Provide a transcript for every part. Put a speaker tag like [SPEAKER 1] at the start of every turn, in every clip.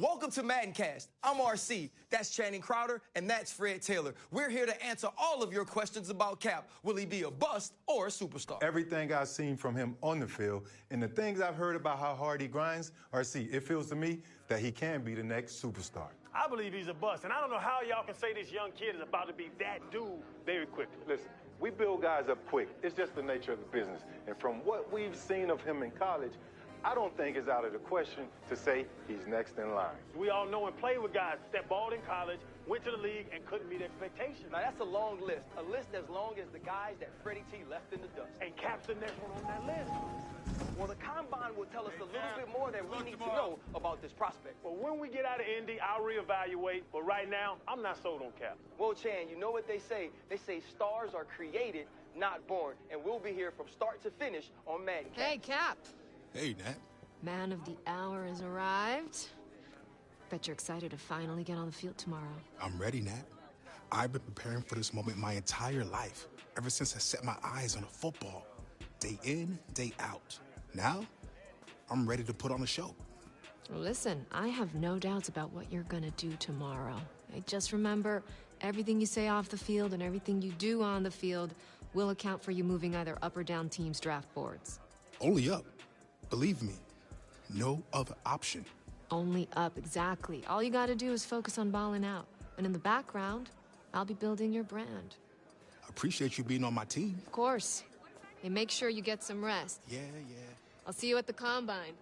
[SPEAKER 1] Welcome to Maddencast. I'm RC, that's Channing Crowder, and that's Fred Taylor. We're here to answer all of your questions about Cap. Will he be a bust or a superstar?
[SPEAKER 2] Everything I've seen from him on the field and the things I've heard about how hard he grinds, RC, it feels to me that he can be the next superstar.
[SPEAKER 3] I believe he's a bust, and I don't know how y'all can say this young kid is about to be that dude very quickly.
[SPEAKER 2] Listen, we build guys up quick. It's just the nature of the business. And from what we've seen of him in college, I don't think it's out of the question to say he's next in line.
[SPEAKER 3] We all know and played with guys that balled in college, went to the league, and couldn't meet expectations.
[SPEAKER 1] Now, that's a long list. A list as long as the guys that Freddie T left in the dust.
[SPEAKER 3] And Cap's the next one on that list.
[SPEAKER 1] Well, the Combine will tell us a little bit more that we need to know about this prospect.
[SPEAKER 3] Well, when we get out of Indy, I'll reevaluate. But right now, I'm not sold on Cap.
[SPEAKER 1] Well, Chan, you know what they say? They say stars are created, not born. And we'll be here from start to finish on Madden.
[SPEAKER 4] Hey, Cap.
[SPEAKER 5] Hey, Nat.
[SPEAKER 4] Man of the hour has arrived. Bet you're excited to finally get on the field tomorrow.
[SPEAKER 5] I'm ready, Nat. I've been preparing for this moment my entire life, ever since I set my eyes on a football. Day in, day out. Now, I'm ready to put on a show.
[SPEAKER 4] Listen, I have no doubts about what you're gonna do tomorrow. Just remember, everything you say off the field and everything you do on the field will account for you moving either up or down teams' draft boards.
[SPEAKER 5] Only up. Believe me, no other option.
[SPEAKER 4] Only up, exactly. All you gotta do is focus on balling out. And in the background, I'll be building your brand.
[SPEAKER 5] Appreciate you being on my team.
[SPEAKER 4] Of course. And make sure you get some rest.
[SPEAKER 5] Yeah.
[SPEAKER 4] I'll see you at the Combine.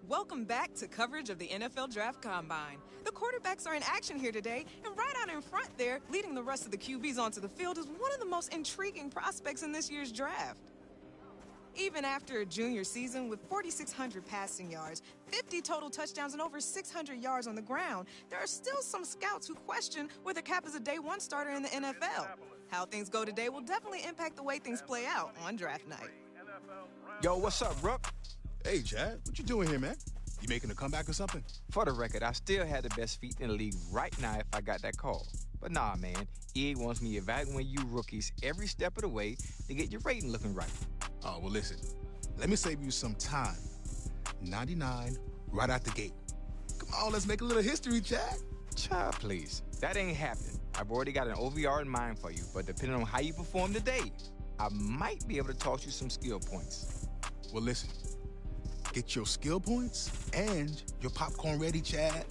[SPEAKER 6] Welcome back to coverage of the NFL Draft Combine. The quarterbacks are in action here today, and right out in front there, leading the rest of the QBs onto the field, is one of the most intriguing prospects in this year's draft. Even after a junior season with 4,600 passing yards, 50 total touchdowns, and over 600 yards on the ground, there are still some scouts who question whether Cap is a day one starter in the NFL. How things go today will definitely impact the way things play out on draft night.
[SPEAKER 7] Yo, what's up, bro?
[SPEAKER 5] Hey, Chad, what you doing here, man? You making a comeback or something?
[SPEAKER 7] For the record, I still had the best feet in the league right now if I got that call. But nah, man, EA wants me evaluating you rookies every step of the way to get your rating looking right.
[SPEAKER 5] Oh, well, listen. Let me save you some time. 99 right out the gate. Come on, let's make a little history, Chad.
[SPEAKER 7] Child, please. That ain't happening. I've already got an OVR in mind for you, but depending on how you perform today, I might be able to toss you some skill points.
[SPEAKER 5] Well, listen. Get your skill points and your popcorn ready, Chad.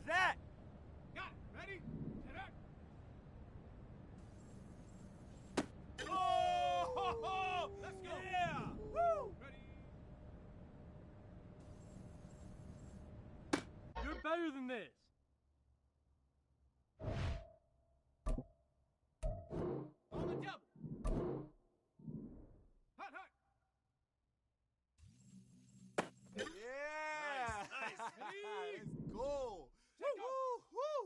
[SPEAKER 3] that?
[SPEAKER 8] Got it. Ready? Set up.
[SPEAKER 3] Oh!
[SPEAKER 8] Let's go.
[SPEAKER 3] Yeah! Woo!
[SPEAKER 8] Ready?
[SPEAKER 3] You're better than this.
[SPEAKER 8] On the double. Hot, hot.
[SPEAKER 9] Yeah!
[SPEAKER 3] Nice.
[SPEAKER 9] Let's go!
[SPEAKER 8] Check
[SPEAKER 9] Woo, woo.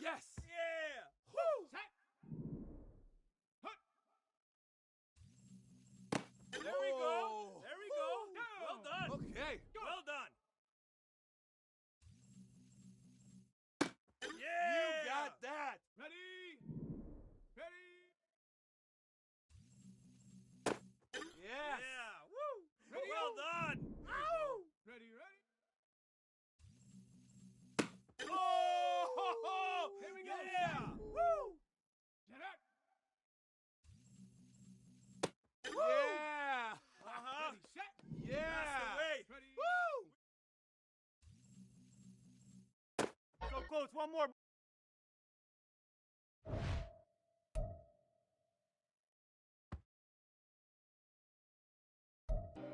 [SPEAKER 8] Yes.
[SPEAKER 3] Yeah! Woo!
[SPEAKER 8] Set. Hut.
[SPEAKER 3] There we go.
[SPEAKER 9] Whoa.
[SPEAKER 3] There we go.
[SPEAKER 8] Down.
[SPEAKER 3] Well done.
[SPEAKER 9] Okay.
[SPEAKER 3] Well done. Yeah!
[SPEAKER 9] You got that.
[SPEAKER 8] Ready? Ready?
[SPEAKER 9] Yes.
[SPEAKER 3] Yeah! Woo!
[SPEAKER 8] Ready?
[SPEAKER 3] Well done. Woo!
[SPEAKER 8] Ready, ready?
[SPEAKER 3] Oh!
[SPEAKER 8] Here we go.
[SPEAKER 3] Yeah! Woo!
[SPEAKER 8] Set up.
[SPEAKER 9] Yeah.
[SPEAKER 3] Uh-huh.
[SPEAKER 8] Ready, set.
[SPEAKER 9] Yeah.
[SPEAKER 3] That's the way.
[SPEAKER 8] Ready?
[SPEAKER 3] So close. One more.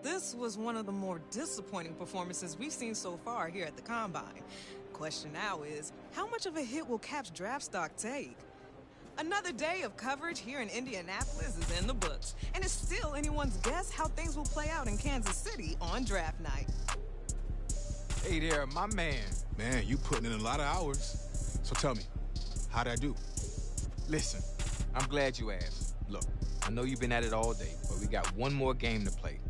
[SPEAKER 6] This was one of the more disappointing performances we've seen so far here at the Combine. Question now is, how much of a hit will Cap's draft stock take? Another day of coverage here in Indianapolis is in the books, and it's still anyone's guess how things will play out in Kansas City on draft night.
[SPEAKER 7] Hey there, my man.
[SPEAKER 5] Man, you putting in a lot of hours. So tell me, how'd I do?
[SPEAKER 7] Listen, I'm glad you asked. Look, I know you've been at it all day, but we got one more game to play.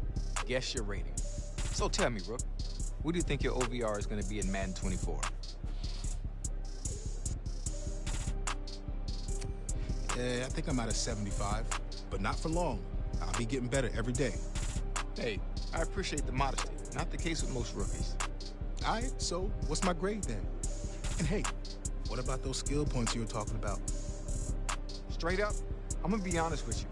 [SPEAKER 7] Guess your rating. So tell me, Rook, what do you think your OVR is going to be in Madden 24?
[SPEAKER 5] I think I'm at a 75, but not for long. I'll be getting better every day.
[SPEAKER 7] Hey, I appreciate the modesty. Not the case with most rookies.
[SPEAKER 5] All right, so what's my grade then? And hey, what about those skill points you were talking about?
[SPEAKER 7] Straight up, I'm going to be honest with you.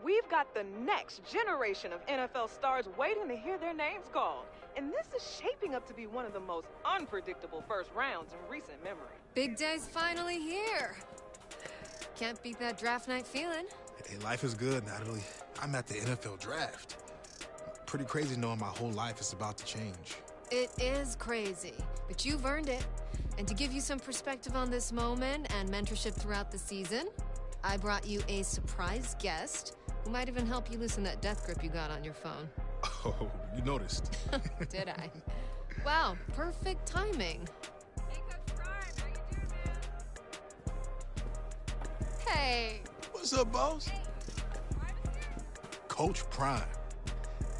[SPEAKER 6] We've got the next generation of NFL stars waiting to hear their names called. And this is shaping up to be one of the most unpredictable first rounds in recent memory.
[SPEAKER 4] Big day's finally here. Can't beat that draft night feeling.
[SPEAKER 5] Hey, life is good, Natalie. I'm at the NFL draft. Pretty crazy knowing my whole life is about to change.
[SPEAKER 4] It is crazy, but you've earned it. And to give you some perspective on this moment and mentorship throughout the season, I brought you a surprise guest who might even help you loosen that death grip you got on your phone.
[SPEAKER 5] Oh, you noticed.
[SPEAKER 4] Did I? Wow, perfect timing.
[SPEAKER 10] Hey, Coach Prime, how you doing, man?
[SPEAKER 4] Hey.
[SPEAKER 11] What's up, boss?
[SPEAKER 10] Hey, Prime is here.
[SPEAKER 5] Coach Prime.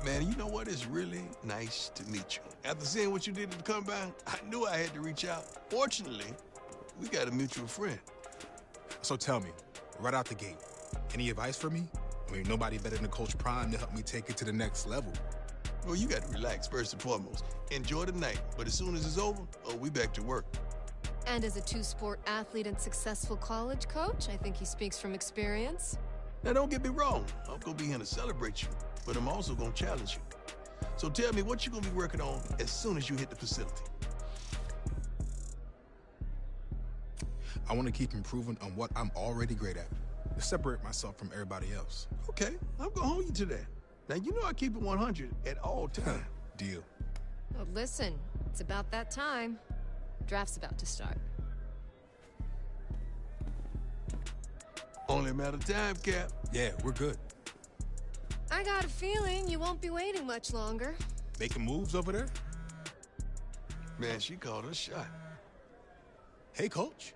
[SPEAKER 11] Man, you know what? It's really nice to meet you. After seeing what you did at the Combine, I knew I had to reach out. Fortunately, we got a mutual friend.
[SPEAKER 5] So tell me, right out the gate, any advice for me? I mean, nobody better than Coach Prime to help me take it to the next level.
[SPEAKER 11] Well, you got to relax first and foremost. Enjoy the night, but as soon as it's over, we back to work.
[SPEAKER 4] And as a two-sport athlete and successful college coach, I think he speaks from experience.
[SPEAKER 11] Now, don't get me wrong. I'm going to be here to celebrate you, but I'm also going to challenge you. So tell me what you're going to be working on as soon as you hit the facility.
[SPEAKER 5] I want to keep improving on what I'm already great at, to separate myself from everybody else.
[SPEAKER 11] Okay, I'm going to hold you to that. Now, you know I keep it 100 at all times.
[SPEAKER 5] Deal.
[SPEAKER 4] Well, listen, it's about that time. Draft's about to start.
[SPEAKER 11] Only a matter of time, Cap.
[SPEAKER 5] Yeah, we're good.
[SPEAKER 4] I got a feeling you won't be waiting much longer.
[SPEAKER 5] Making moves over there?
[SPEAKER 11] Man, she called her shot.
[SPEAKER 5] Hey, Coach.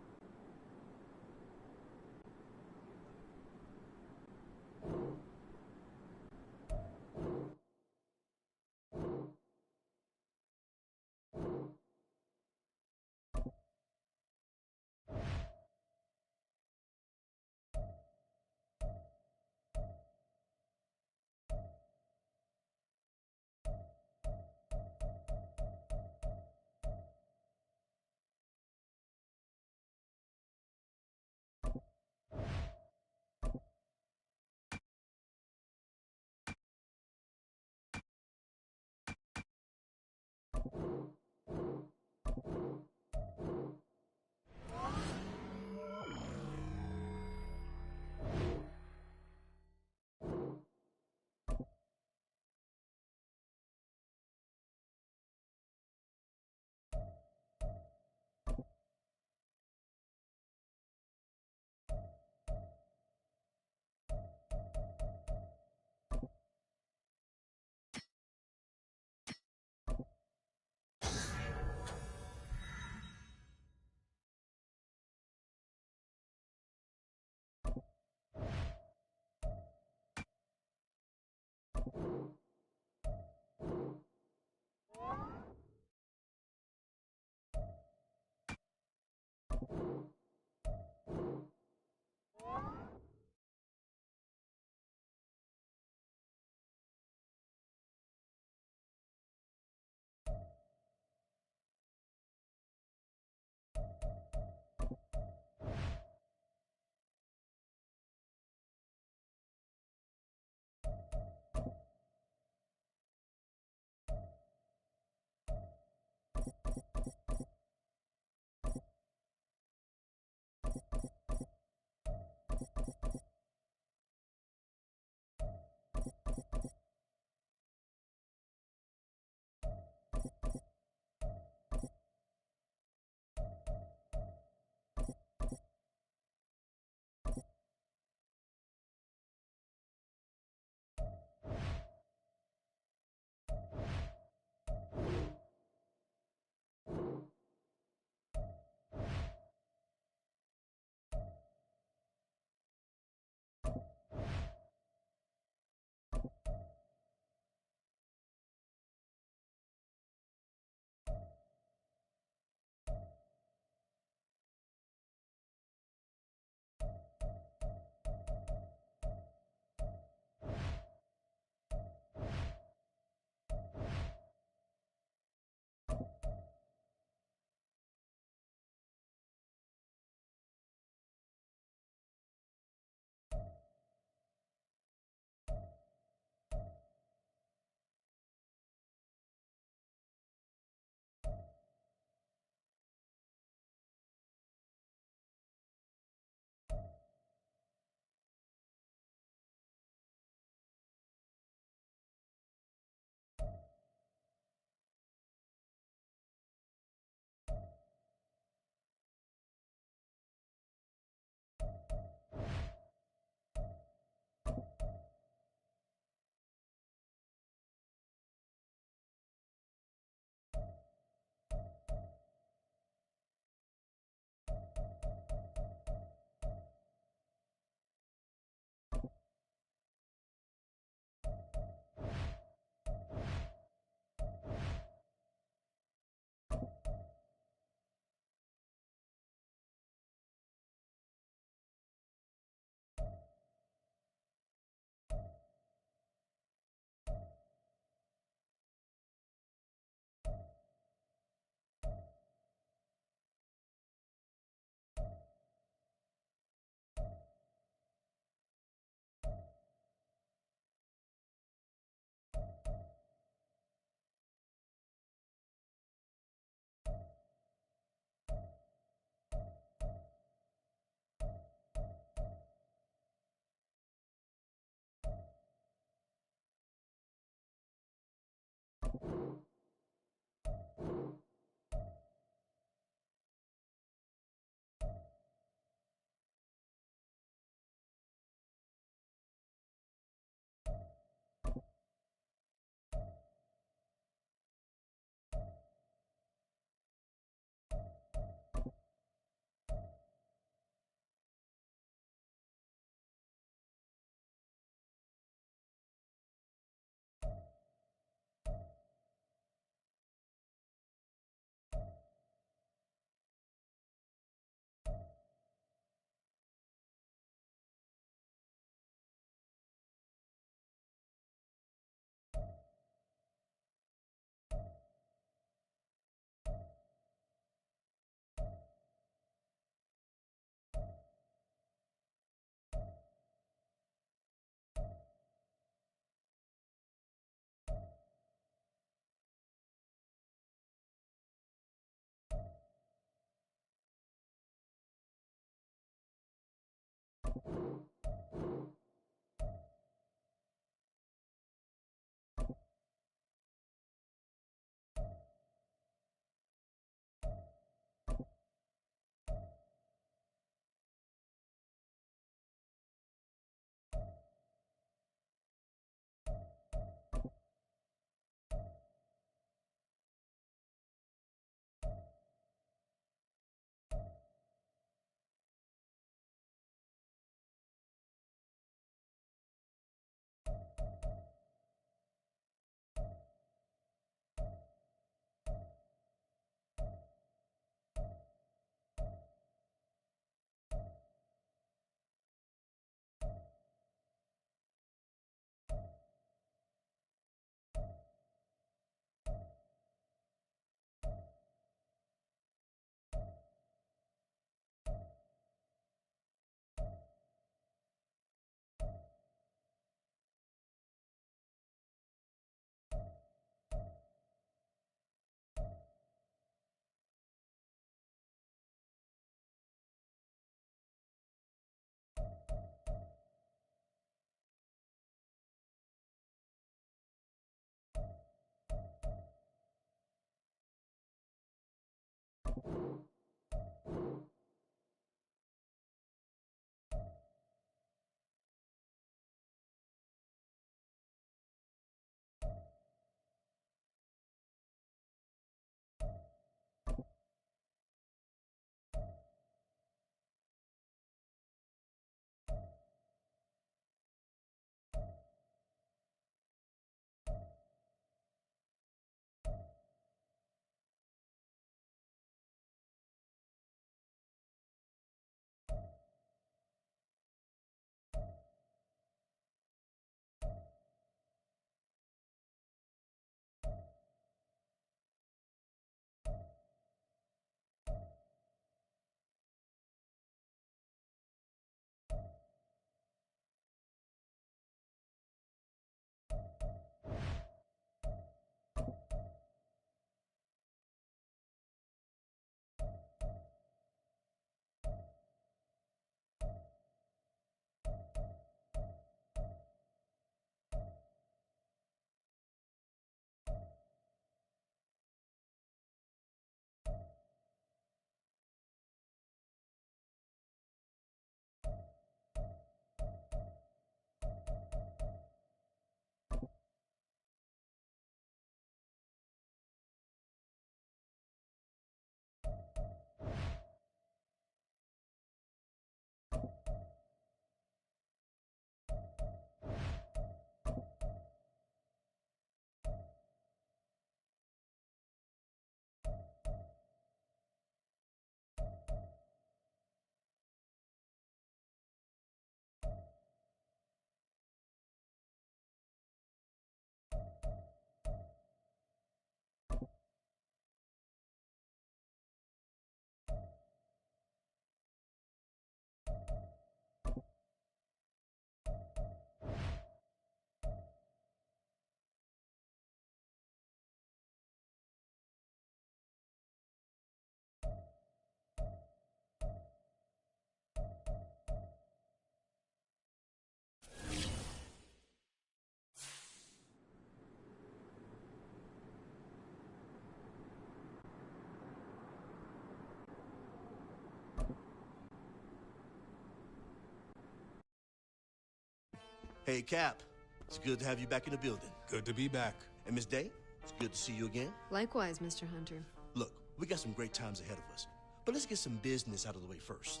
[SPEAKER 12] Hey, Cap. It's good to have you back in the building.
[SPEAKER 5] Good to be back.
[SPEAKER 12] And Miss Day, it's good to see you again.
[SPEAKER 4] Likewise, Mr. Hunter.
[SPEAKER 12] Look, we got some great times ahead of us, but let's get some business out of the way first.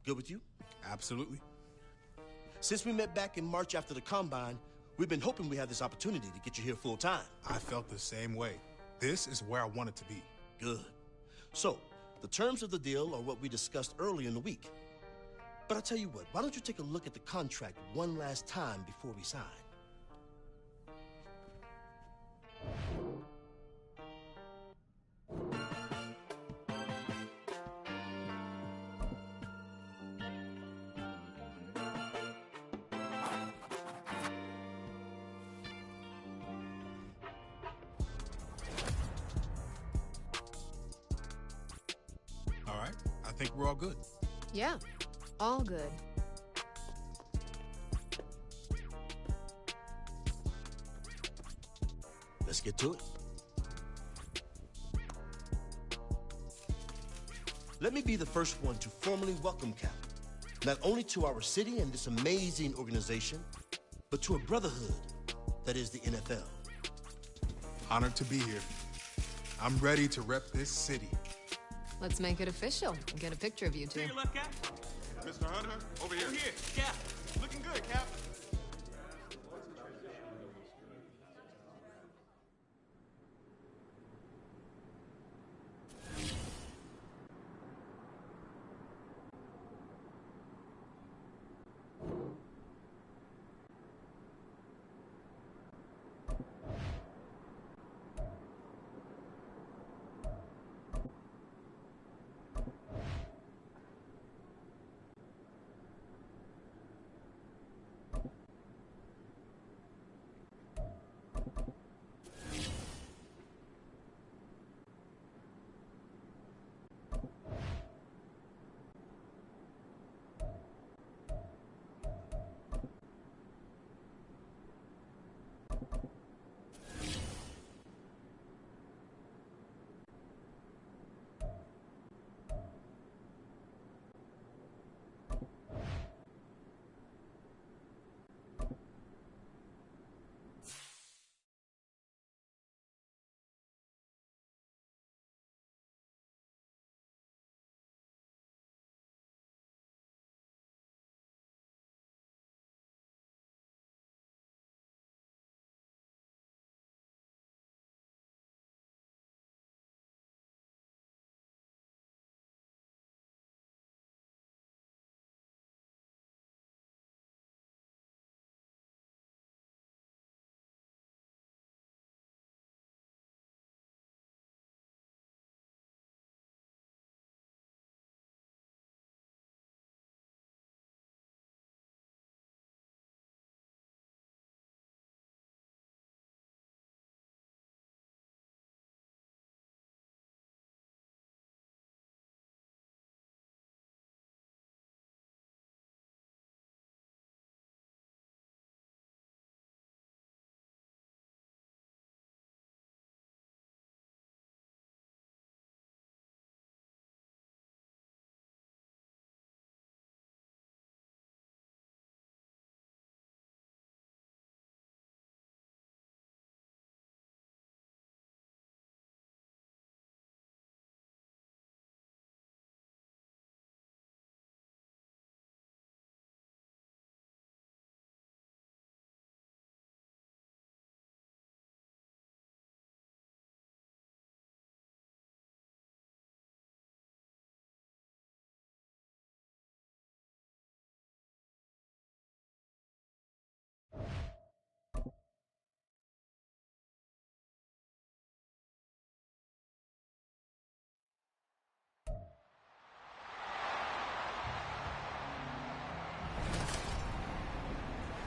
[SPEAKER 12] Good with you?
[SPEAKER 5] Absolutely.
[SPEAKER 12] Since we met back in March after the Combine, we've been hoping we had this opportunity to get you here full time.
[SPEAKER 5] I felt the same way. This is where I wanted to be.
[SPEAKER 12] Good. So, the terms of the deal are what we discussed earlier in the week. But I'll tell you what, why don't you take a look at the contract one last time before we sign?
[SPEAKER 5] All right, I think we're all good.
[SPEAKER 4] Yeah, all good.
[SPEAKER 12] Let's get to it. Let me be the first one to formally welcome Cap, not only to our city and this amazing organization, but to a brotherhood that is the NFL.
[SPEAKER 5] Honored to be here. I'm ready to rep this city.
[SPEAKER 4] Let's make it official and get a picture of you two.
[SPEAKER 9] Take a look, Cap.
[SPEAKER 8] Mr. Hunter, over here.
[SPEAKER 9] Over here. Cap. Looking good, Cap.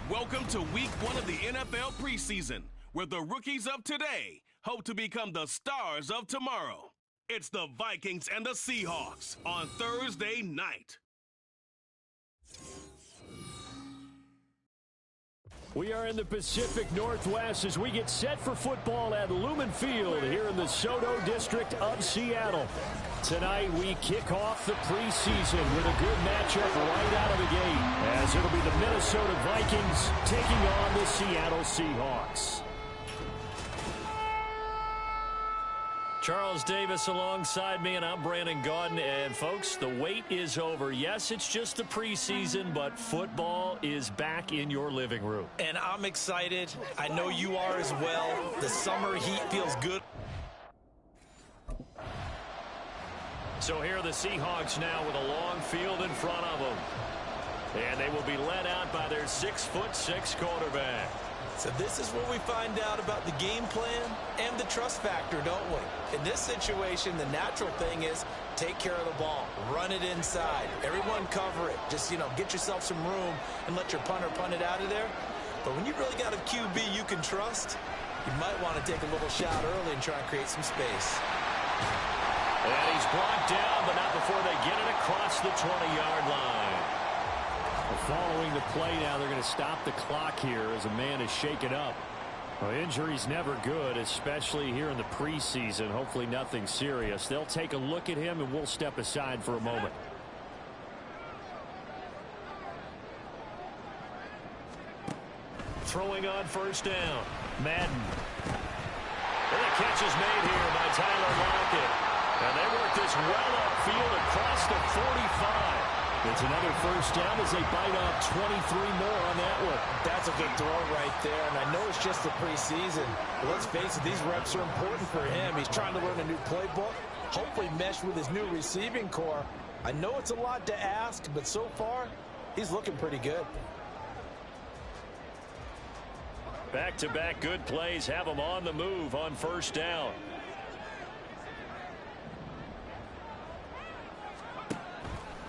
[SPEAKER 13] Welcome to week 1 of the NFL preseason, where the rookies of today hope to become the stars of tomorrow. It's the Vikings and the Seahawks on Thursday night.
[SPEAKER 14] We are in the Pacific Northwest as we get set for football at Lumen Field here in the Soto District of Seattle. Tonight we kick off the preseason with a good matchup right out of the gate, as it'll be the Minnesota Vikings taking on the Seattle Seahawks. Charles Davis alongside me, and I'm Brandon Gaudin. And, folks, the wait is over. Yes, it's just the preseason, but football is back in your living room.
[SPEAKER 15] And I'm excited. I know you are as well. The summer heat feels good.
[SPEAKER 14] So here are the Seahawks now with a long field in front of them. And they will be led out by their 6'6" quarterback.
[SPEAKER 15] So this is where we find out about the game plan and the trust factor, don't we? In this situation, the natural thing is take care of the ball. Run it inside. Everyone cover it. Just, get yourself some room and let your punter punt it out of there. But when you really got a QB you can trust, you might want to take a little shot early and try and create some space.
[SPEAKER 14] And he's blocked down, but not before they get it across the 20-yard line. Following the play now, they're going to stop the clock here as a man is shaken up. Well, injury's never good, especially here in the preseason. Hopefully nothing serious. They'll take a look at him, and we'll step aside for a moment. Throwing on first down. Madden. And the catch is made here by Tyler Lockett. And they work this well upfield across the 45. It's another first down as they bite off 23 more on that one.
[SPEAKER 15] That's a good throw right there, and I know it's just the preseason, but let's face it, these reps are important for him. He's trying to learn a new playbook, hopefully mesh with his new receiving core. I know it's a lot to ask, but so far, he's looking pretty good.
[SPEAKER 14] Back-to-back good plays have him on the move on first down.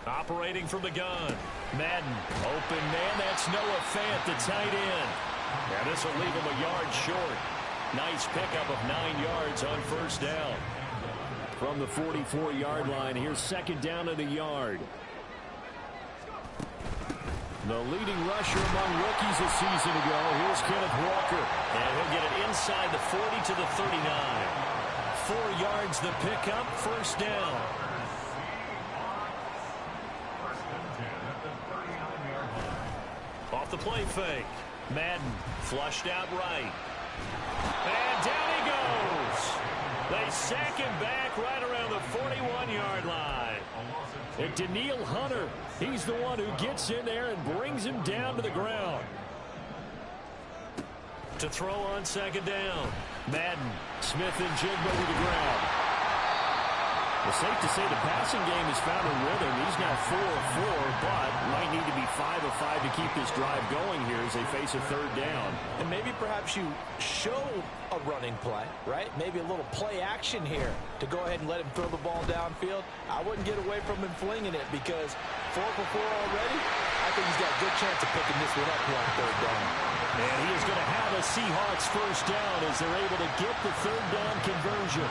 [SPEAKER 14] Operating from the gun. Madden. Open man. That's Noah Fant, the tight end. And this will leave him a yard short. Nice pickup of 9 yards on first down. From the 44-yard line, here's second down and a yard. The leading rusher among rookies a season ago. Here's Kenneth Walker. And he'll get it inside the 40 to the 39. 4 yards the pickup. First down. Off the play fake. Madden flushed out right. And down he goes. They sack him back right around the 41-yard line. And Daniil Hunter, he's the one who gets in there and brings him down to the ground. To throw on second down. Madden, Smith and Jigba to the ground. It's safe to say the passing game has found a rhythm. He's now 4 of 4, but might need to be 5 of 5 to keep this drive going here as they face a third down.
[SPEAKER 15] And maybe perhaps you show a running play, right? Maybe a little play action here to go ahead and let him throw the ball downfield. I wouldn't get away from him flinging it because 4 for 4 already, I think he's got a good chance of picking this one up here on third down.
[SPEAKER 14] And he is going to have a Seahawks first down as they're able to get the third down conversion.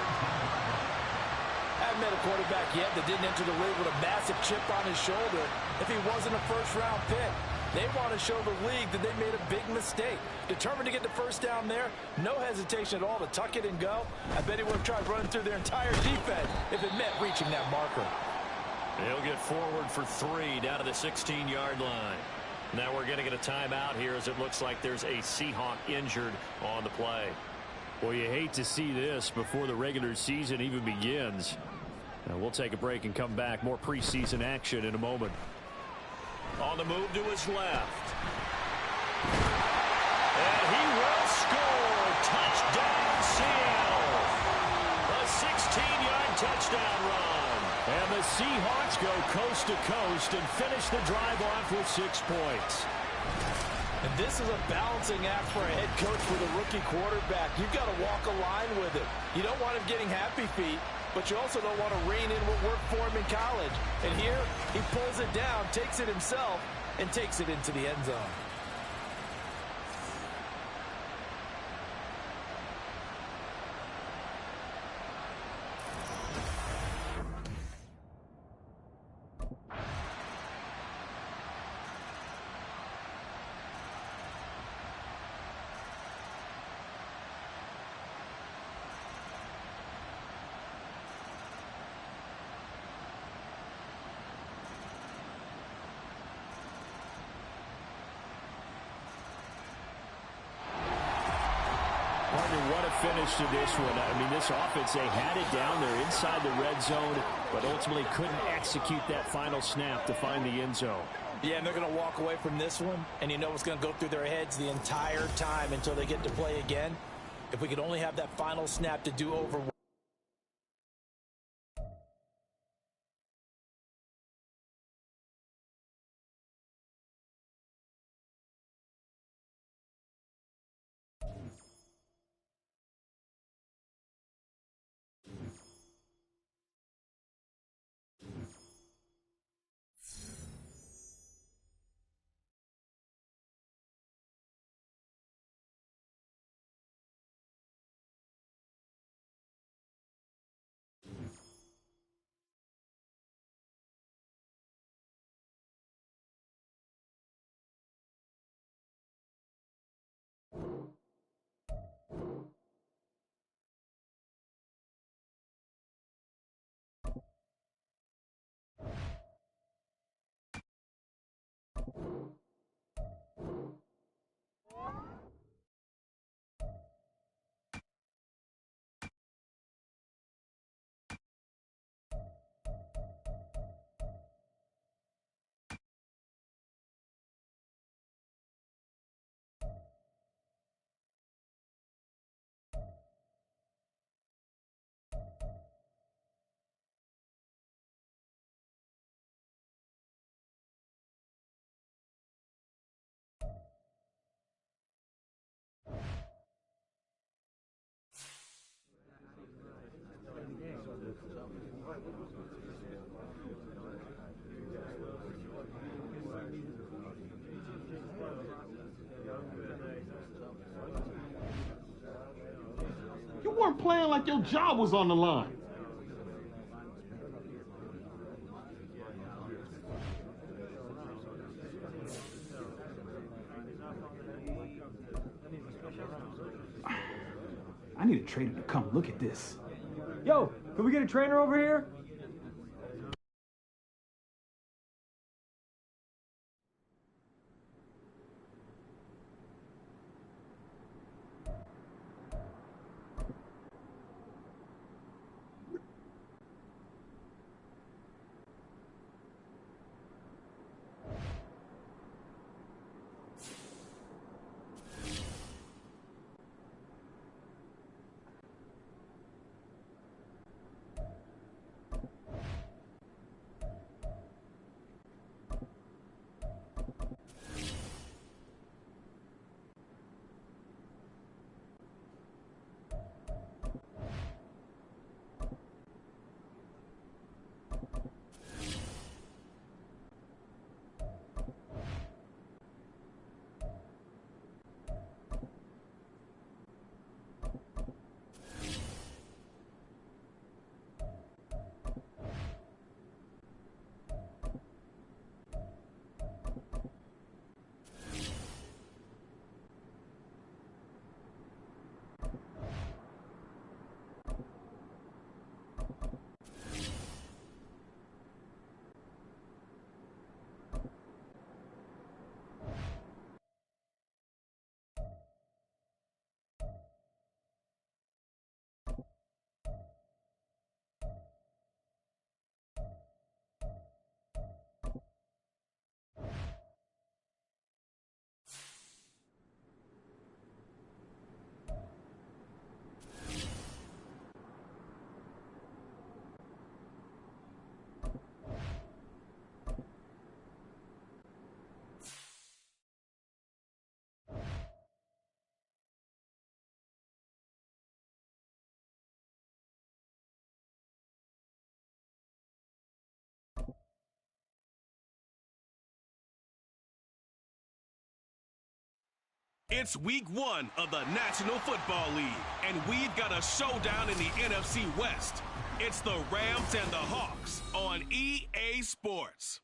[SPEAKER 15] Haven't met a quarterback yet that didn't enter the league with a massive chip on his shoulder if he wasn't a first-round pick. They want to show the league that they made a big mistake. Determined to get the first down there, no hesitation at all to tuck it and go. I bet he would have tried running through their entire defense if it meant reaching that marker.
[SPEAKER 14] He'll get forward for 3 down to the 16-yard line. Now we're going to get a timeout here as it looks like there's a Seahawk injured on the play. Well, you hate to see this before the regular season even begins. Now we'll take a break and come back. More preseason action in a moment. On the move to his left. And he will score. Touchdown, Seattle. A 16-yard touchdown run. And the Seahawks go coast to coast and finish the drive off with 6 points.
[SPEAKER 15] And this is a balancing act for a head coach with a rookie quarterback. You've got to walk a line with it. You don't want him getting happy feet, but you also don't want to rein in what worked for him in college. And here, he pulls it down, takes it himself, and takes it into the end zone.
[SPEAKER 14] Partner, what a finish to this one. I mean, this offense, they had it down there inside the red zone, but ultimately couldn't execute that final snap to find the end zone.
[SPEAKER 15] Yeah, and they're going to walk away from this one, and you know what's going to go through their heads the entire time until they get to play again. If we could only have that final snap to do over.
[SPEAKER 16] You weren't playing like your job was on the line.
[SPEAKER 17] I need a trainer to come look at this. Yo, can we get a trainer over here?
[SPEAKER 13] It's week 1 of the National Football League, and we've got a showdown in the NFC West. It's the Rams and the Hawks on EA Sports.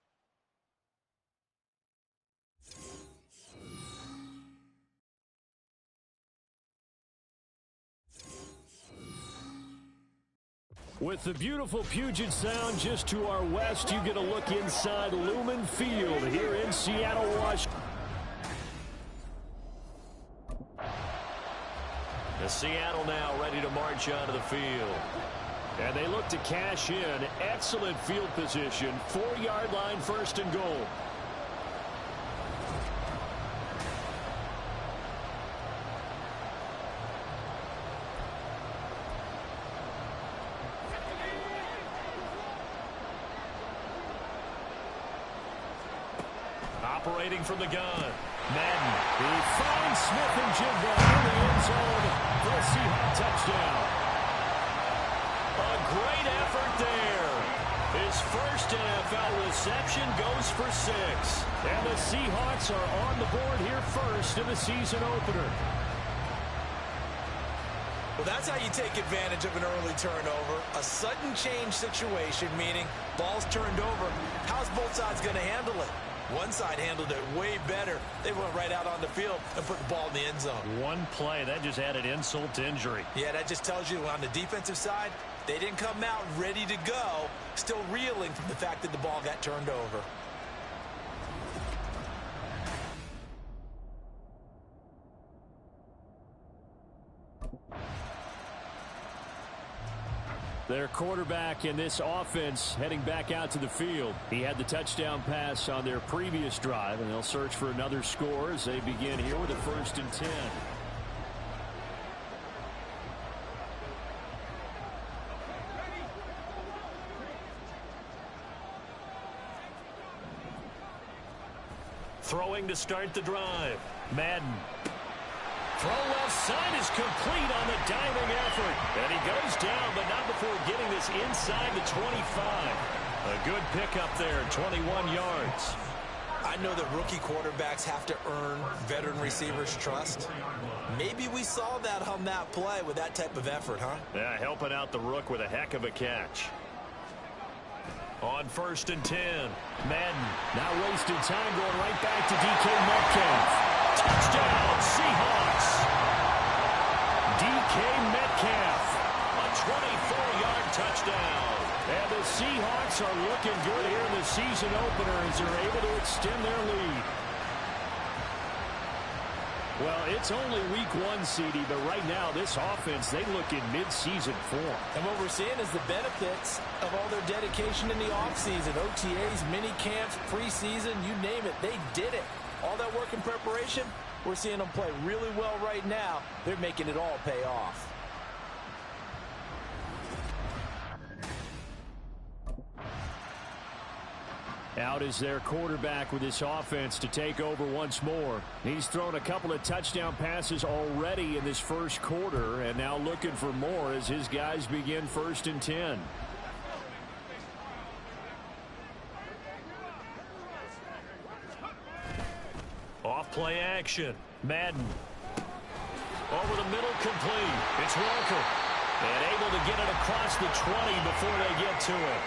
[SPEAKER 14] With the beautiful Puget Sound just to our west, you get a look inside Lumen Field here in Seattle, Washington. The Seattle now ready to march onto the field. And they look to cash in. Excellent field position. 4-yard line, 1st and goal. Operating from the gun. Madden. He finds Smith and Jigba in the end zone for a Seahawks touchdown. A great effort there. His first NFL reception goes for 6. And the Seahawks are on the board here first in the season opener.
[SPEAKER 15] Well, that's how you take advantage of an early turnover. A sudden change situation, meaning ball's turned over. How's both sides going to handle it? One side handled it way better. They went right out on the field and put the ball in the end zone.
[SPEAKER 14] One play, that just added insult to injury.
[SPEAKER 15] Yeah, that just tells you on the defensive side, they didn't come out ready to go, still reeling from the fact that the ball got turned over.
[SPEAKER 14] Their quarterback in this offense heading back out to the field. He had the touchdown pass on their previous drive, and they'll search for another score as they begin here with a 1st and 10. Throwing to start the drive. Madden. Throw left side is complete on the diving effort. And he goes down, but not before getting this inside the 25. A good pickup there, 21 yards.
[SPEAKER 15] I know that rookie quarterbacks have to earn veteran receivers' trust. Maybe we saw that on that play with that type of effort, huh?
[SPEAKER 14] Yeah, helping out the rook with a heck of a catch. On 1st and 10, Madden not wasting time, going right back to DK Metcalf. Touchdown, Seahawks. DK Metcalf, a 24-yard touchdown. And the Seahawks are looking good here in the season opener as they're able to extend their lead. Well, it's only week 1, CD, but right now this offense, they look in mid-season form.
[SPEAKER 15] And what we're seeing is the benefits of all their dedication in the offseason. OTAs, mini camps, preseason, you name it, they did it. All that work in preparation, we're seeing them play really well right now. They're making it all pay off.
[SPEAKER 14] Out is their quarterback with this offense to take over once more. He's thrown a couple of touchdown passes already in this first quarter, and now looking for more as his guys begin 1st and 10. Off play action. Madden. Over the middle, complete. It's Walker. And able to get it across the 20 before they get to it.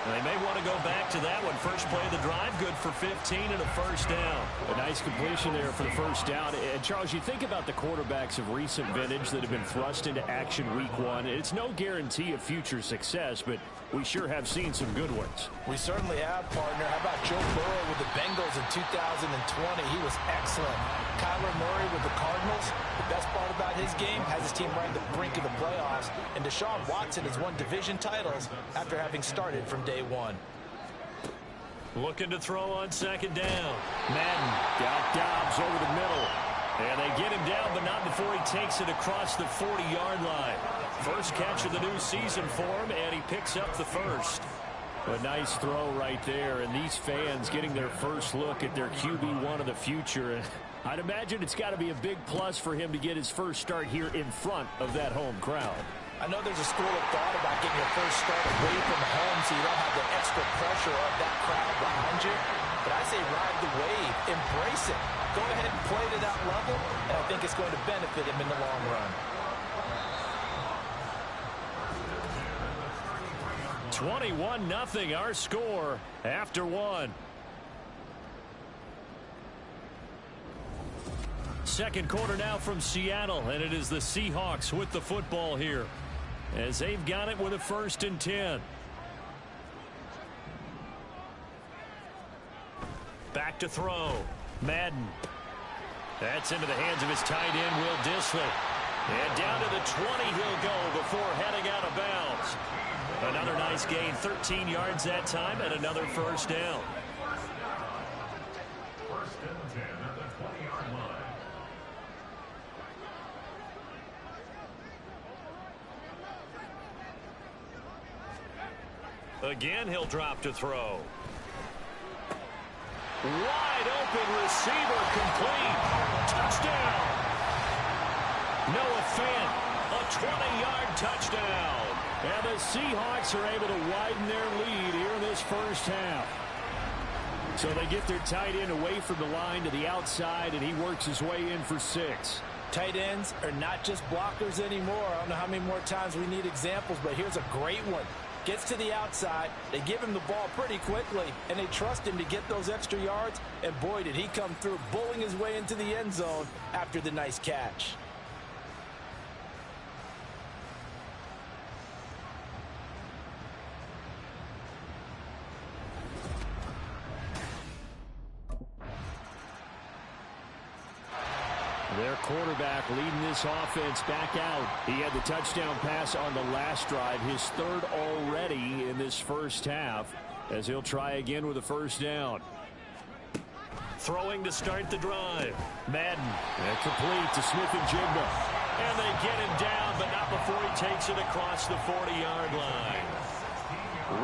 [SPEAKER 14] And they may want to go back to that one. First play of the drive, good for 15 and a 1st down. A nice completion there for the 1st down. And Charles, you think about the quarterbacks of recent vintage that have been thrust into action week 1. It's no guarantee of future success, but we sure have seen some good ones.
[SPEAKER 15] We certainly have, partner. How about Joe Burrow with the Bengals in 2020? He was excellent. Kyler Murray with the Cardinals. The best part about his game has his team right at the brink of the playoffs. And Deshaun Watson has won division titles after having started from day 1.
[SPEAKER 14] Looking to throw on 2nd down. Madden got Dobbs over the middle. And they get him down, but not before he takes it across the 40-yard line. First catch of the new season for him, and he picks up the 1st. A nice throw right there, and these fans getting their first look at their QB1 of the future. I'd imagine it's got to be a big plus for him to get his first start here in front of that home crowd.
[SPEAKER 15] I know there's a school of thought about getting your first start away from home so you don't have the extra pressure of that crowd behind you. But I say ride the wave, embrace it. Go ahead and play to that level, and I think it's going to benefit him in the long run.
[SPEAKER 14] 21-0 our score after 1. Second quarter now from Seattle, and it is the Seahawks with the football here as they've got it with a 1st and 10. Back to throw. Madden. That's into the hands of his tight end, Will Dissly. And down to the 20 he'll go before heading out of bounds. Another nice gain, 13 yards that time, and another first down.
[SPEAKER 18] First and 10 at the 20-yard line.
[SPEAKER 14] Again, he'll drop to throw. Wide open receiver, complete. Touchdown. Noah Fant, a 20-yard touchdown. And the Seahawks are able to widen their lead here in this first half. So they get their tight end away from the line to the outside, and he works his way in for 6.
[SPEAKER 15] Tight ends are not just blockers anymore. I don't know how many more times we need examples, but here's a great one. Gets to the outside, they give him the ball pretty quickly, and they trust him to get those extra yards, and boy, did he come through, bowling his way into the end zone after the nice catch.
[SPEAKER 14] Their quarterback leading this offense back out. He had the touchdown pass on the last drive, his third already in this first half, as he'll try again with a first down. Throwing to start the drive. Madden, and complete to Smith-Njigba. And they get him down, but not before he takes it across the 40-yard line.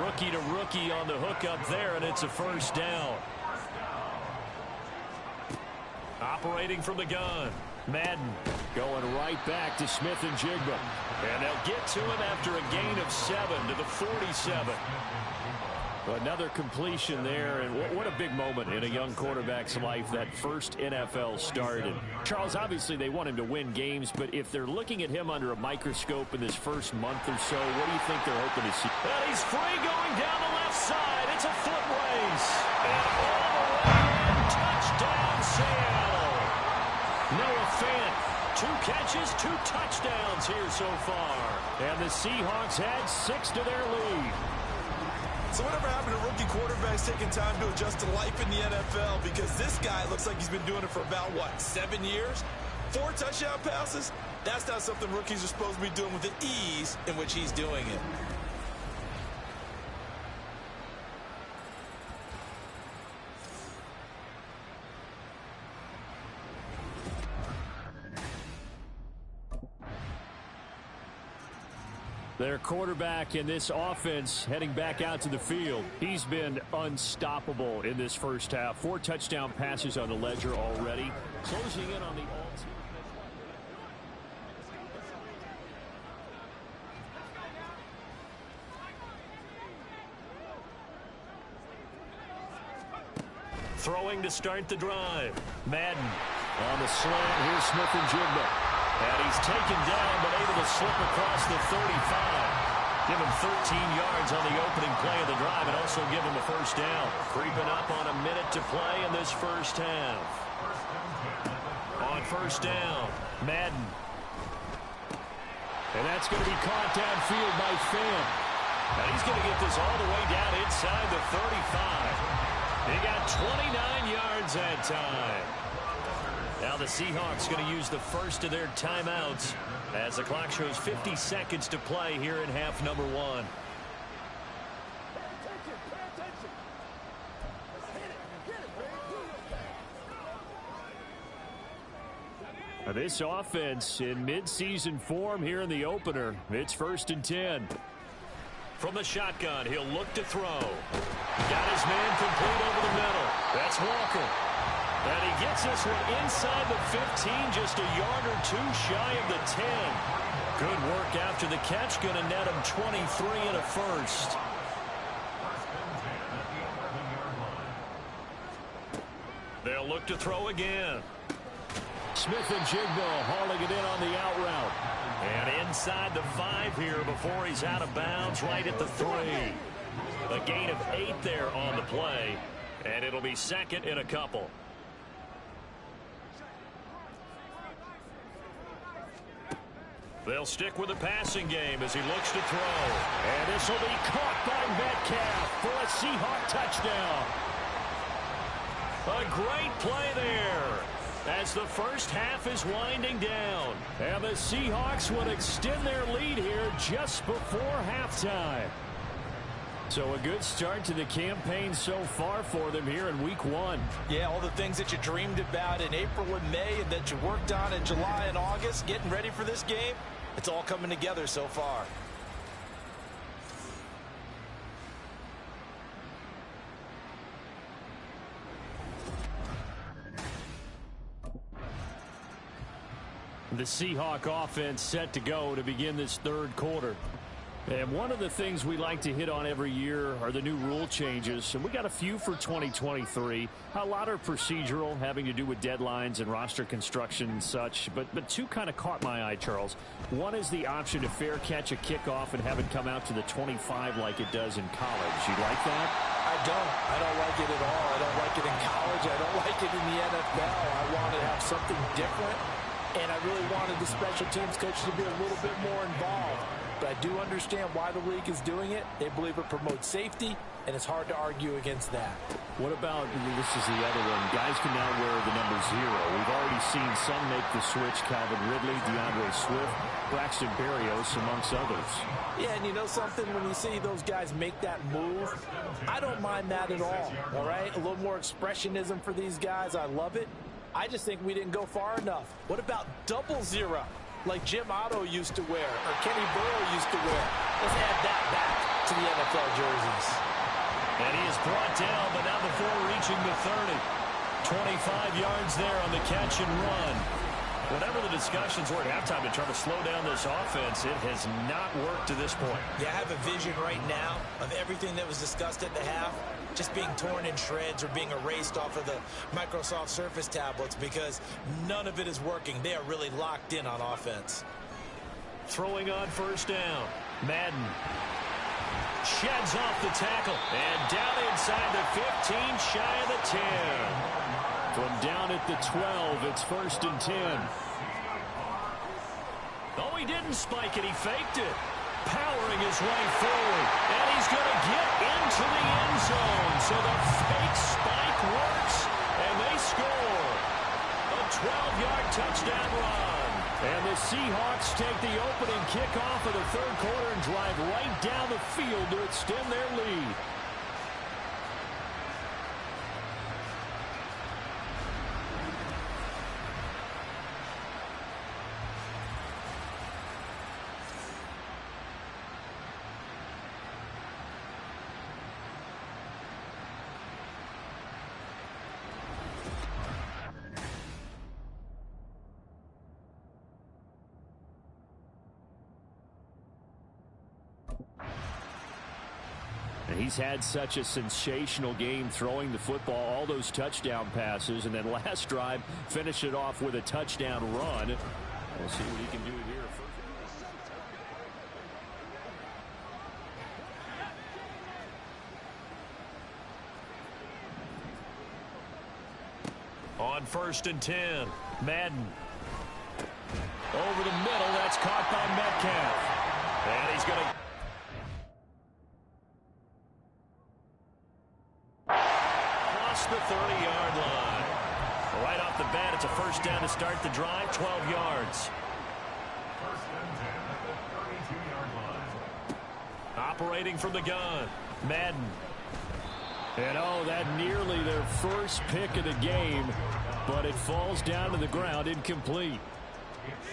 [SPEAKER 14] Rookie to rookie on the hook up there, and it's a first down. Operating from the gun. Madden going right back to Smith-Njigba. And they'll get to him after a gain of 7 to the 47. Another completion there, and what a big moment in a young quarterback's life, that first NFL start. And Charles, obviously they want him to win games, but if they're looking at him under a microscope in this first month or so, what do you think they're hoping to see? And he's free going down the left side. It's a foot race. And all the way in, touchdown Seattle. Noah Fant, 2 catches, 2 touchdowns here so far. And the Seahawks add 6 to their lead.
[SPEAKER 15] So whatever happened to rookie quarterbacks taking time to adjust to life in the NFL? Because this guy looks like he's been doing it for about, 7 years? 4 touchdown passes? That's not something rookies are supposed to be doing with the ease in which he's doing it.
[SPEAKER 14] Their quarterback in this offense heading back out to the field. He's been unstoppable in this first half. 4 touchdown passes on the ledger already. Closing in on the all-team. Throwing to start the drive. Madden on the slant. Here's Smith-Njigba. And he's taken down, but able to slip across the 35. Give him 13 yards on the opening play of the drive and also give him a first down. Creeping up on a minute to play in this first half. On first down, Madden. And that's going to be caught downfield by Fant. And he's going to get this all the way down inside the 35. He got 29 yards that time. Now the Seahawks going to use the first of their timeouts as the clock shows 50 seconds to play here in half number 1. Now this offense in midseason form here in the opener. It's 1st and 10. From the shotgun, he'll look to throw. Got his man complete over the middle. That's Walker. And he gets this one inside the 15, just a yard or 2 shy of the 10. Good work after the catch, going to net him 23 and a first. They'll look to throw again. Smith-Njigba hauling it in on the out route. And inside the 5 here before he's out of bounds, right at the 3. A gain of 8 there on the play, and it'll be 2nd and a couple. They'll stick with the passing game as he looks to throw. And this will be caught by Metcalf for a Seahawk touchdown. A great play there. as the first half is winding down. And the Seahawks would extend their lead here just before halftime. So a good start to the campaign so far for them here in week 1.
[SPEAKER 15] Yeah, all the things that you dreamed about in April and May and that you worked on in July and August, getting ready for this game, it's all coming together so far.
[SPEAKER 14] The Seahawk offense set to go to begin this third quarter. And one of the things we like to hit on every year are the new rule changes. And we got a few for 2023. A lot are procedural, having to do with deadlines and roster construction and such. But two kind of caught my eye, Charles. One is the option to fair catch a kickoff and have it come out to the 25 like it does in college. You like that?
[SPEAKER 15] I don't like it at all. I don't like it in college. I don't like it in the NFL. I want to have something different. And I really wanted the special teams coach to be a little bit more involved. But I do understand why the league is doing it. They believe it promotes safety, and it's hard to argue against that.
[SPEAKER 14] What about, this is the other one, guys can now wear the number 0. We've already seen some make the switch, Calvin Ridley, DeAndre Swift, Braxton Berrios, amongst others.
[SPEAKER 15] Yeah, and you know something, when you see those guys make that move, I don't mind that at all right? A little more expressionism for these guys. I love it. I just think we didn't go far enough. What about 00, like Jim Otto used to wear or Kenny Burrow used to wear? Let's add that back to the NFL jerseys.
[SPEAKER 14] And he is brought down, but not before reaching the 30. 25 yards there on the catch and run. Whatever the discussions were at halftime to try to slow down this offense, it has not worked to this point.
[SPEAKER 15] Yeah, I have a vision right now of everything that was discussed at the half just being torn in shreds or being erased off of the Microsoft Surface tablets because none of it is working. They are really locked in on offense.
[SPEAKER 14] Throwing on first down. Madden sheds off the tackle and down inside the 15, shy of the 10. From down at the 12, it's 1st and 10. Oh, he didn't spike it. He faked it. Powering his way forward. And he's going to get into the end zone. So the fake spike works, and they score. A 12-yard touchdown run. And the Seahawks take the opening kickoff of the third quarter and drive right down the field to extend their lead. He's had such a sensational game throwing the football, all those touchdown passes, and then last drive finish it off with a touchdown run. We'll see what he can do here. On 1st and 10, Madden. Over the middle, that's caught by Metcalf. And he's going to... the 30-yard line. Right off the bat, it's a first down to start the drive, 12 yards. Operating from the gun, Madden. And oh, that nearly their first pick of the game, but it falls down to the ground, incomplete.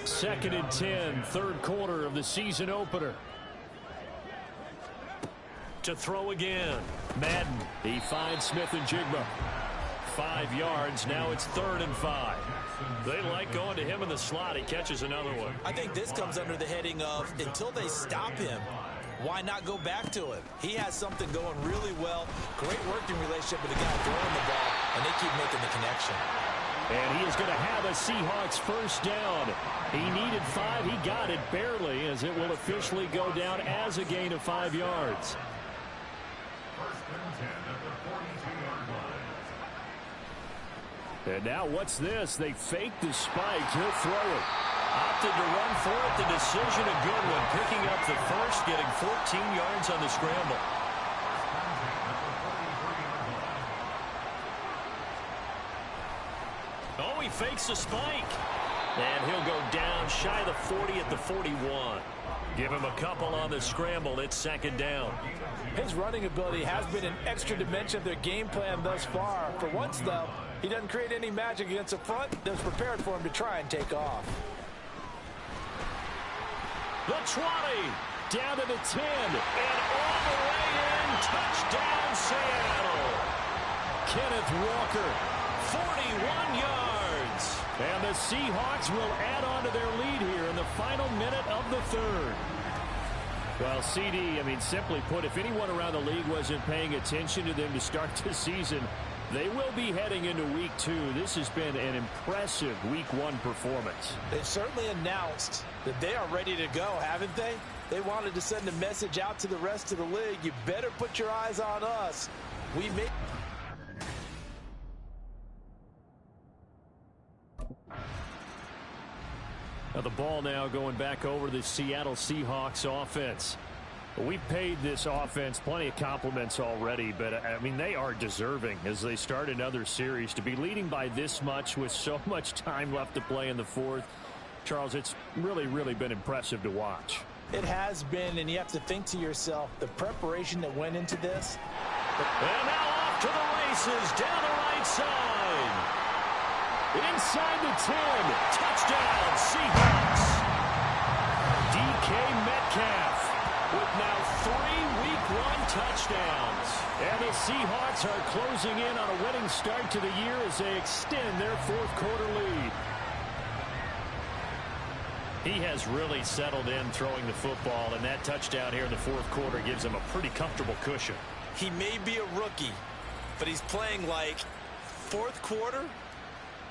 [SPEAKER 14] 2nd and 10, third quarter of the season opener. To throw again. Madden. He finds Smith and Jigba. 5 yards. Now it's 3rd and 5. They like going to him in the slot. He catches another one.
[SPEAKER 15] I think this comes under the heading of until they stop him, why not go back to him? He has something going really well. Great working relationship with the guy throwing the ball, and they keep making the connection.
[SPEAKER 14] And he is going to have a Seahawks first down. He needed 5. He got it barely, as it will officially go down as a gain of 5 yards. And now what's this? They fake the spike. He'll throw it. Opted to run for it. The decision a good one. Picking up the first, getting 14 yards on the scramble. Oh, he fakes a spike. And he'll go down shy of the 40 at the 41. Give him a couple on the scramble. It's second down.
[SPEAKER 15] His running ability has been an extra dimension of their game plan thus far. For once, though, he doesn't create any magic against the front that's prepared for him to try and take off.
[SPEAKER 14] The 20, down to the 10, and all the way in. Touchdown, Seattle. Kenneth Walker, 41 yards. And the Seahawks will add on to their lead here in the final minute of the third. Well, CD, I mean, simply put, if anyone around the league wasn't paying attention to them to start the season, they will be heading into week 2. This has been an impressive week 1 performance.
[SPEAKER 15] They've certainly announced that they are ready to go, haven't they? They wanted to send a message out to the rest of the league. You better put your eyes on us. We may...
[SPEAKER 14] Now the ball now going back over to the Seattle Seahawks offense. We've paid this offense plenty of compliments already, but, I mean, they are deserving as they start another series. To be leading by this much with so much time left to play in the fourth, Charles, it's really, really been impressive to watch.
[SPEAKER 15] It has been, and you have to think to yourself, the preparation that went into this.
[SPEAKER 14] And now off to the races, down the right side. Inside the 10, touchdown, Seahawks. DK Metcalf with now 3 week 1 touchdowns. And the Seahawks are closing in on a winning start to the year as they extend their fourth quarter lead. He has really settled in throwing the football, and that touchdown here in the fourth quarter gives him a pretty comfortable cushion.
[SPEAKER 15] He may be a rookie, but he's playing like fourth quarter.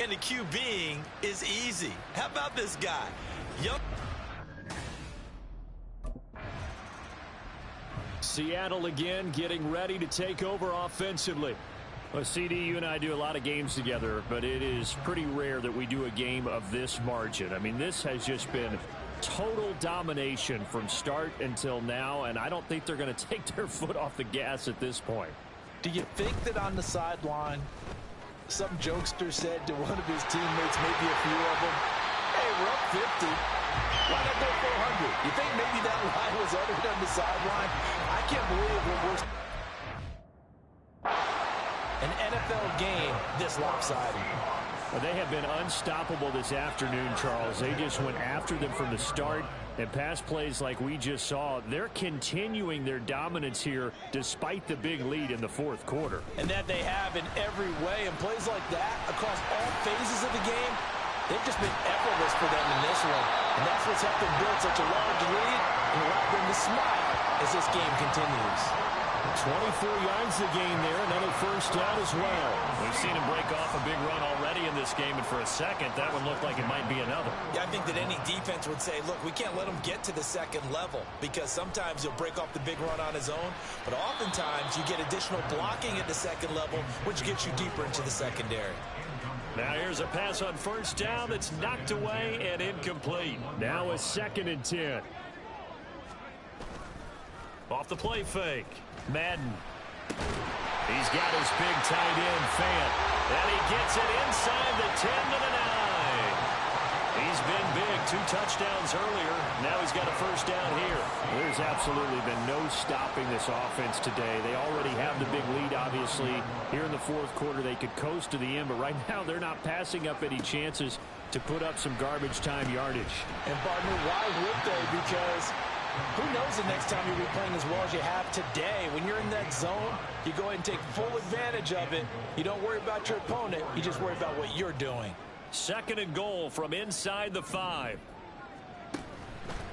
[SPEAKER 15] And the QBing is easy. How about this guy?
[SPEAKER 14] Seattle again getting ready to take over offensively. Well, CD, you and I do a lot of games together, but it is pretty rare that we do a game of this margin. I mean, this has just been total domination from start until now, and I don't think they're going to take their foot off the gas at this point.
[SPEAKER 15] Do you think that on the sideline, some jokester said to one of his teammates, maybe a few of them, hey, we're up 50. Why not go 400? You think maybe that line was uttered on the sideline? I can't believe what we're... An NFL game this lopsided.
[SPEAKER 14] Well, they have been unstoppable this afternoon, Charles. They just went after them from the start. And pass plays like we just saw, they're continuing their dominance here despite the big lead in the fourth quarter.
[SPEAKER 15] And that they have in every way. And plays like that across all phases of the game, they've just been effortless for them in this one. And that's what's helped them build such a large lead and allowed them to smile as this game continues.
[SPEAKER 14] 24 yards to gain there, another first down as well. We've seen him break off a big run already in this game, and for a second, that one looked like it might be another.
[SPEAKER 15] Yeah, I think that any defense would say, look, we can't let him get to the second level, because sometimes he'll break off the big run on his own, but oftentimes you get additional blocking at the second level, which gets you deeper into the secondary.
[SPEAKER 14] Now here's a pass on first down that's knocked away and incomplete. Now a 2nd and 10. Off the play fake. Madden. He's got his big tight end, Fant. And he gets it inside the 10 to the 9. He's been big. 2 touchdowns earlier. Now he's got a first down here. There's absolutely been no stopping this offense today. They already have the big lead, obviously. Here in the fourth quarter, they could coast to the end, but right now they're not passing up any chances to put up some garbage time yardage.
[SPEAKER 15] And, partner, why would they? Because who knows the next time you'll be playing as well as you have today. When you're in that zone, you go ahead and take full advantage of it. You don't worry about your opponent. You just worry about what you're doing.
[SPEAKER 14] 2nd and goal from inside the 5.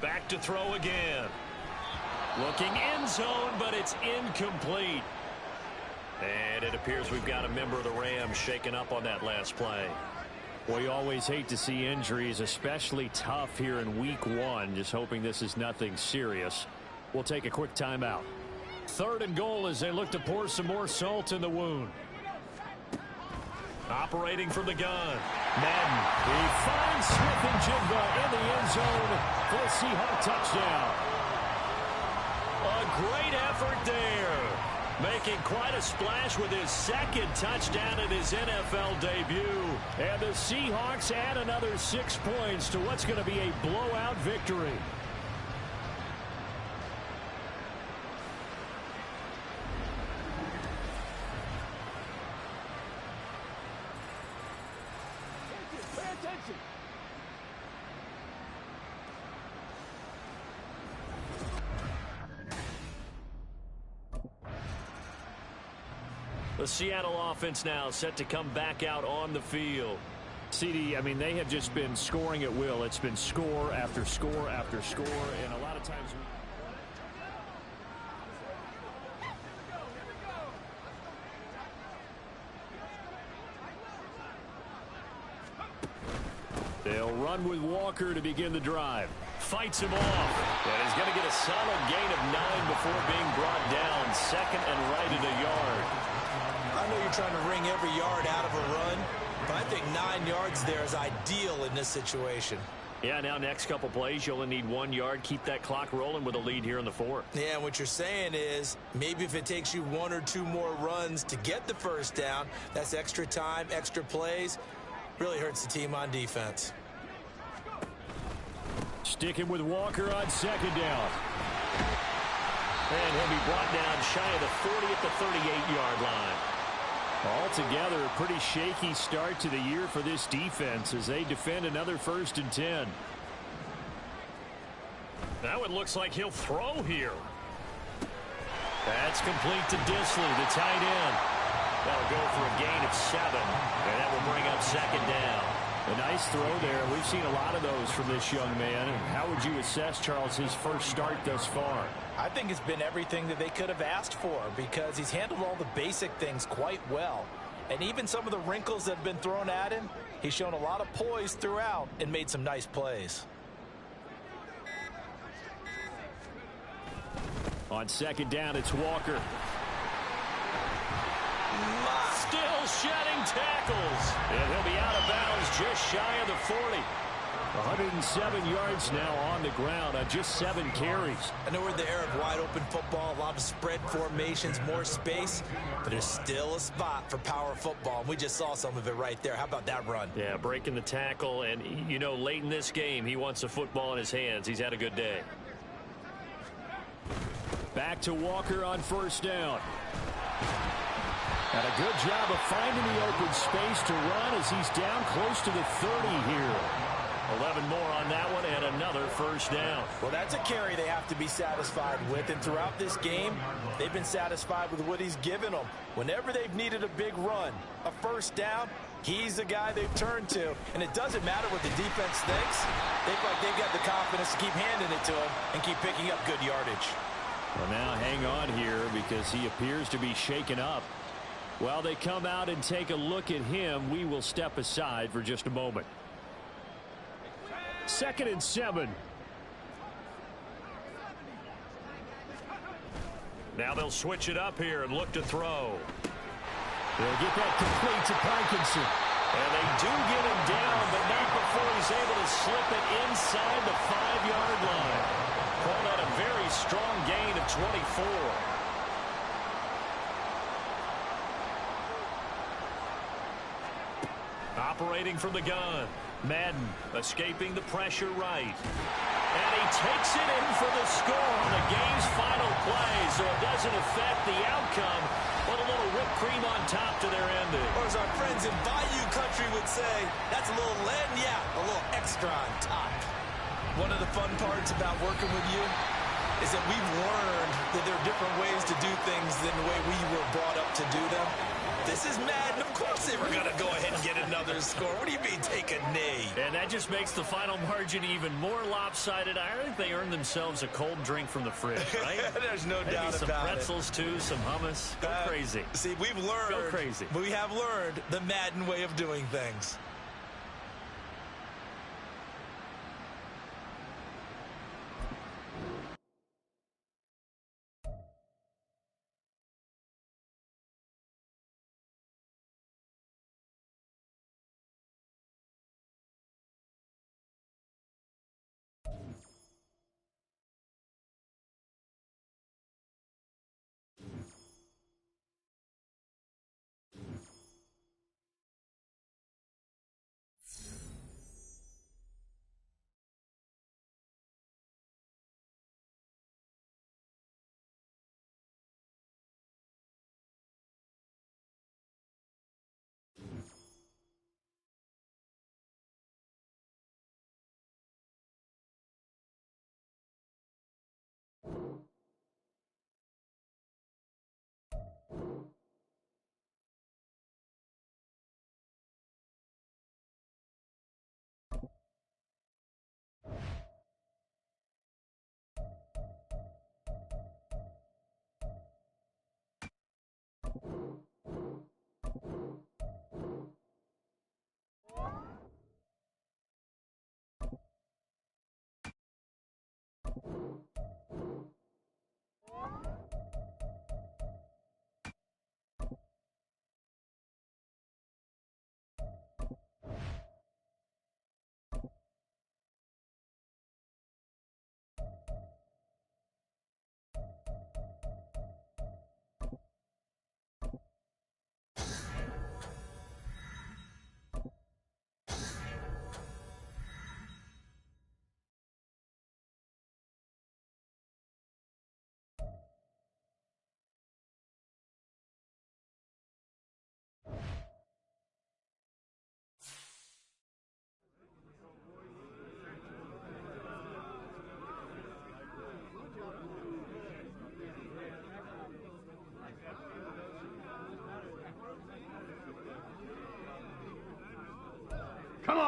[SPEAKER 14] Back to throw again. Looking end zone, but it's incomplete. And it appears we've got a member of the Rams shaken up on that last play. Well, you always hate to see injuries, especially tough here in week 1. Just hoping this is nothing serious. We'll take a quick timeout. 3rd and goal as they look to pour some more salt in the wound. Operating from the gun. Madden. He finds Smith and Jigba in the end zone for a Seahawk touchdown. A great effort there. Making quite a splash with his second touchdown in his NFL debut. And the Seahawks add another 6 points to what's going to be a blowout victory.
[SPEAKER 3] Pay attention.
[SPEAKER 14] The Seattle offense now set to come back out on the field. CD, I mean, they have just been scoring at will. It's been score after score after score, and a lot of times they'll run with Walker to begin the drive. Fights him off. And he's going to get a solid gain of 9 before being brought down. Second and right at a yard.
[SPEAKER 15] I know you're trying to wring every yard out of a run, but I think 9 yards there is ideal in this situation.
[SPEAKER 14] Yeah, now next couple plays, you only need 1 yard. Keep that clock rolling with a lead here in the fourth.
[SPEAKER 15] Yeah, and what you're saying is maybe if it takes you 1 or 2 more runs to get the first down, that's extra time, extra plays. Really hurts the team on defense.
[SPEAKER 14] Sticking with Walker on second down. And he'll be brought down shy of the 40 at the 38-yard line. Altogether, a pretty shaky start to the year for this defense as they defend another 1st and 10. Now it looks like he'll throw here. That's complete to Disley, the tight end. That'll go for a gain of 7, and that will bring up second down. A nice throw there. We've seen a lot of those from this young man. And how would you assess, Charles, his first start thus far?
[SPEAKER 15] I think it's been everything that they could have asked for because he's handled all the basic things quite well. And even some of the wrinkles that have been thrown at him, he's shown a lot of poise throughout and made some nice plays.
[SPEAKER 14] On second down, it's Walker. Still shedding tackles. And he'll be out of bounds just shy of the 40. 107 yards now on the ground on just 7 carries.
[SPEAKER 15] I know we're in the era of wide open football, a lot of spread formations, more space, but there's still a spot for power football. And we just saw some of it right there. How about that run?
[SPEAKER 14] Yeah, breaking the tackle. And, you know, late in this game, he wants the football in his hands. He's had a good day. Back to Walker on first down. And a good job of finding the open space to run as he's down close to the 30 here. 11 more on that one and another first down.
[SPEAKER 15] Well, that's a carry they have to be satisfied with. And throughout this game, they've been satisfied with what he's given them. Whenever they've needed a big run, a first down, he's the guy they've turned to. And it doesn't matter what the defense thinks. They feel like they've got the confidence to keep handing it to him and keep picking up good yardage.
[SPEAKER 14] Well, now hang on here because he appears to be shaken up. While they come out and take a look at him, we will step aside for just a moment. 2nd and 7. Now they'll switch it up here and look to throw. They'll get that complete to Parkinson. And they do get him down, but not before he's able to slip it inside the 5-yard line. Called out a very strong gain of 24. Operating from the gun. Madden escaping the pressure right. And he takes it in for the score on the game's final play, so it doesn't affect the outcome, but a little whipped cream on top to their ending.
[SPEAKER 15] Or as our friends in Bayou Country would say, that's a little lagniappe, a little extra on top. One of the fun parts about working with you is that we've learned that there are different ways to do things than the way we were brought up to do them. This is Madden. Of course they were going to go ahead and get another score. What do you mean take a knee?
[SPEAKER 14] And that just makes the final margin even more lopsided. I think they earned themselves a cold drink from the fridge, right?
[SPEAKER 15] There's no
[SPEAKER 14] Maybe
[SPEAKER 15] doubt
[SPEAKER 14] some
[SPEAKER 15] about
[SPEAKER 14] pretzels, too, some hummus. Go crazy.
[SPEAKER 15] See, we've learned.
[SPEAKER 14] Go crazy.
[SPEAKER 15] We have learned the Madden way of doing things.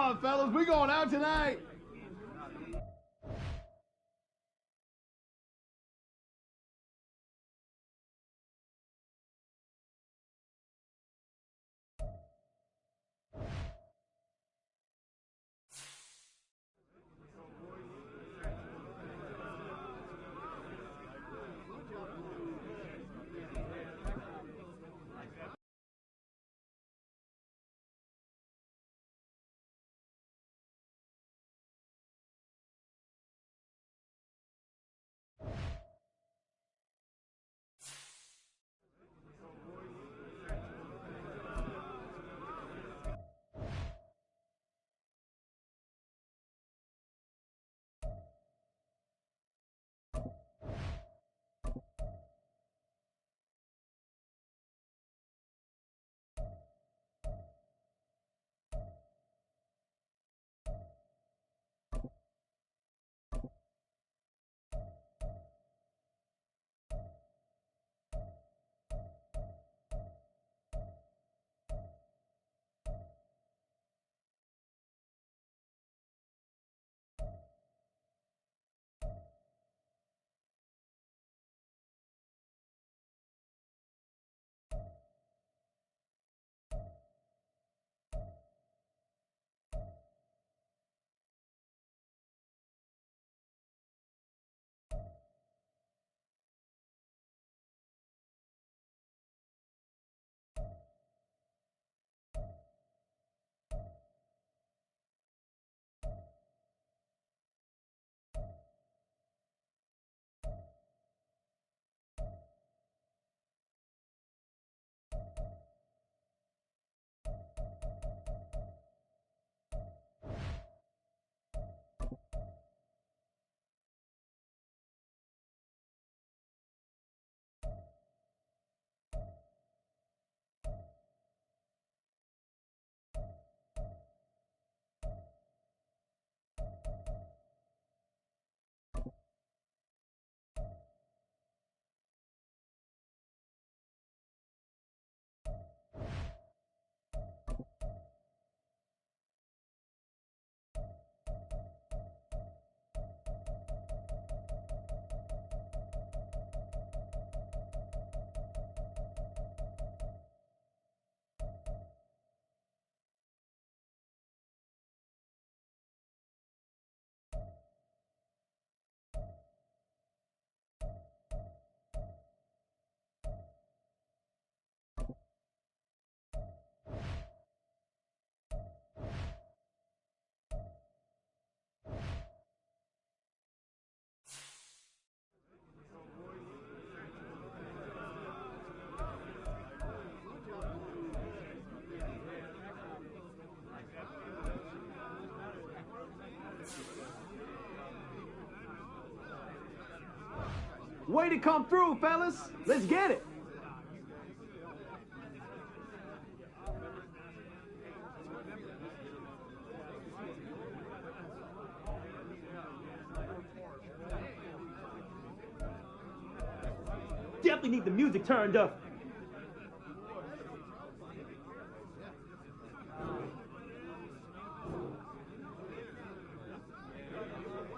[SPEAKER 16] on, fellas. We going out tonight.
[SPEAKER 17] Way to come through, fellas. Let's get it. Definitely need the music turned up.